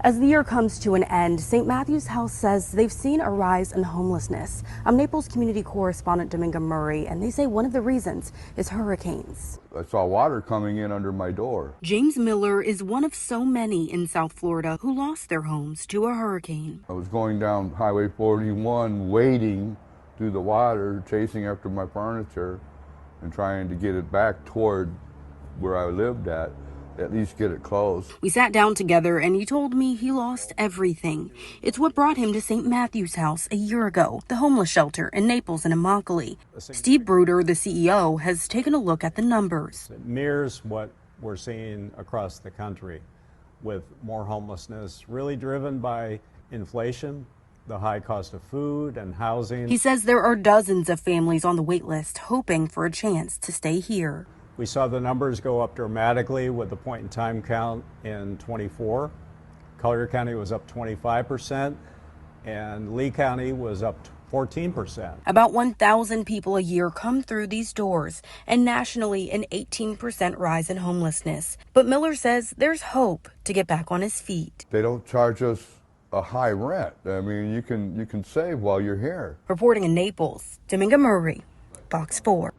As the year comes to an end, St. Matthew's House says they've seen a rise in homelessness. I'm Naples community correspondent Dominga Murray, and they say one of the reasons is hurricanes. I saw water coming in under my door. James Miller is one of so many in South Florida who lost their homes to a hurricane. I was going down Highway 41, wading through the water, chasing after my furniture and trying to get it back toward where I lived at least get it closed. We sat down together and he told me he lost everything. It's what brought him to St. Matthew's House a year ago, the homeless shelter in Naples and Immokalee. Steve Bruder, the CEO, has taken a look at the numbers. It mirrors what we're seeing across the country with more homelessness, really driven by inflation, the high cost of food and housing. He says there are dozens of families on the wait list hoping for a chance to stay here. We saw the numbers go up dramatically with the point-in-time count in 24. Collier County was up 25%, and Lee County was up 14%. About 1,000 people a year come through these doors, and nationally an 18% rise in homelessness. But Miller says there's hope to get back on his feet. They don't charge us a high rent. I mean, you can save while you're here. Reporting in Naples, Dominga Murray, Fox 4.